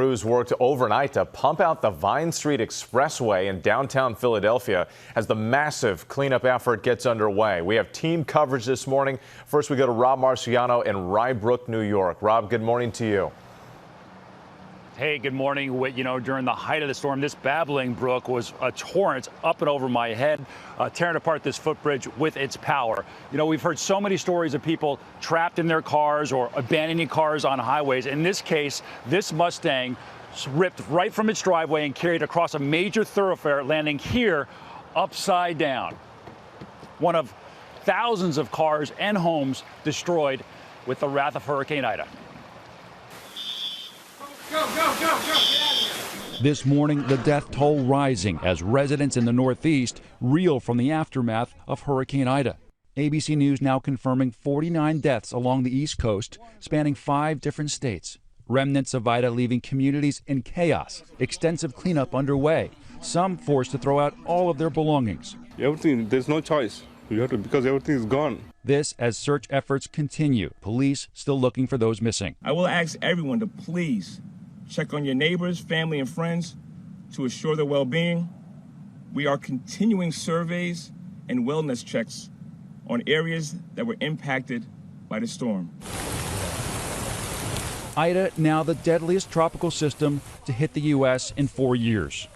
crews worked overnight to pump out the Vine Street Expressway in downtown Philadelphia as the massive cleanup effort gets underway. We have team coverage this morning. First, we go to Rob Marciano in Rye Brook, New York. Rob, good morning to you. Hey, good morning. You know, during the height of the storm, this babbling brook was a torrent up and over my head, tearing apart this footbridge with its power. You know, we've heard so many stories of people trapped in their cars or abandoning cars on highways. In this case, this Mustang ripped right from its driveway and carried across a major thoroughfare, landing here upside down. One of thousands of cars and homes destroyed with the wrath of Hurricane Ida. Go, go, go, go, get out of here. This morning, the death toll rising as residents in the Northeast reel from the aftermath of Hurricane Ida. ABC News now confirming 49 deaths along the East Coast, spanning 5 different states. Remnants of Ida leaving communities in chaos, extensive cleanup underway, some forced to throw out all of their belongings. Everything, there's no choice. You have to, because everything is gone. This as search efforts continue. Police still looking for those missing. I will ask everyone to please check on your neighbors, family, and friends to assure their well-being. We are continuing surveys and wellness checks on areas that were impacted by the storm. Ida, now the deadliest tropical system to hit the U.S. in 4 years.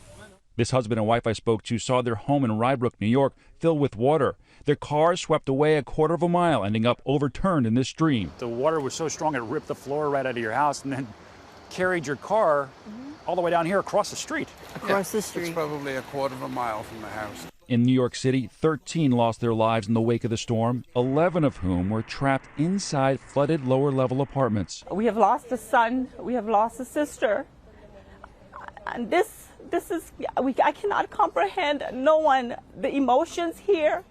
This husband and wife I spoke to saw their home in Rye Brook, New York, filled with water. Their car swept away a quarter of a mile, ending up overturned in this stream. The water was so strong it ripped the floor right out of your house and then carried your car all the way down here across the street. Across the street. It's probably a quarter of a mile from the house. In New York City, 13 lost their lives in the wake of the storm, 11 of whom were trapped inside flooded lower-level apartments. We have lost a son. We have lost a sister. And this is, I cannot comprehend the emotions here.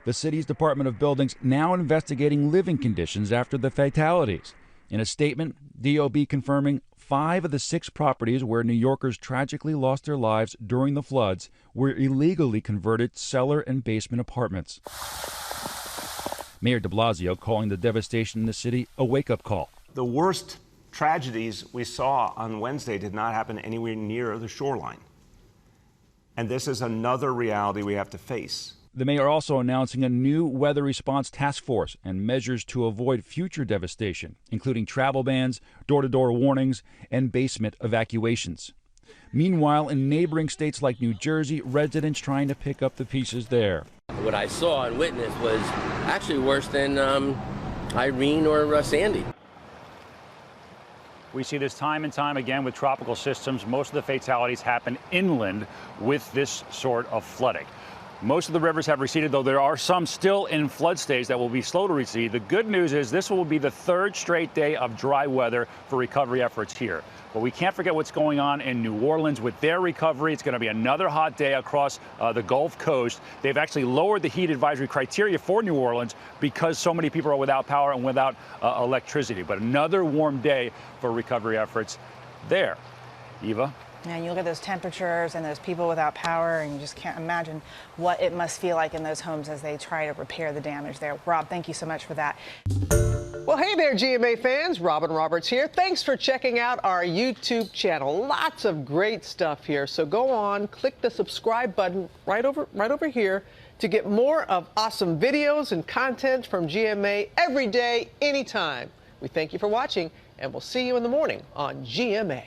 The city's Department of Buildings now investigating living conditions after the fatalities. In a statement, DOB confirming 5 of the 6 properties where New Yorkers tragically lost their lives during the floods were illegally converted cellar and basement apartments. Mayor de Blasio calling the devastation in the city a wake-up call. The worst tragedies we saw on Wednesday did not happen anywhere near the shoreline. And this is another reality we have to face. The mayor also announcing a new weather response task force and measures to avoid future devastation, including travel bans, door-to-door warnings, and basement evacuations. Meanwhile, in neighboring states like New Jersey, residents trying to pick up the pieces there. What I saw and witnessed was actually worse than Irene or Sandy. We see this time and time again with tropical systems. Most of the fatalities happen inland with this sort of flooding. Most of the rivers have receded, though there are some still in flood stage that will be slow to recede. The good news is this will be the 3rd straight day of dry weather for recovery efforts here. But we can't forget what's going on in New Orleans with their recovery. It's going to be another hot day across the Gulf Coast. They've actually lowered the heat advisory criteria for New Orleans because so many people are without power and without electricity. But another warm day for recovery efforts there. Eva? And you look at those temperatures and those people without power, and you just can't imagine what it must feel like in those homes as they try to repair the damage there. Rob, thank you so much for that. Well, hey there, GMA fans. Robin Roberts here. Thanks for checking out our YouTube channel. Lots of great stuff here. So go on, click the subscribe button right over here to get more of awesome videos and content from GMA every day, anytime. We thank you for watching, and we'll see you in the morning on GMA.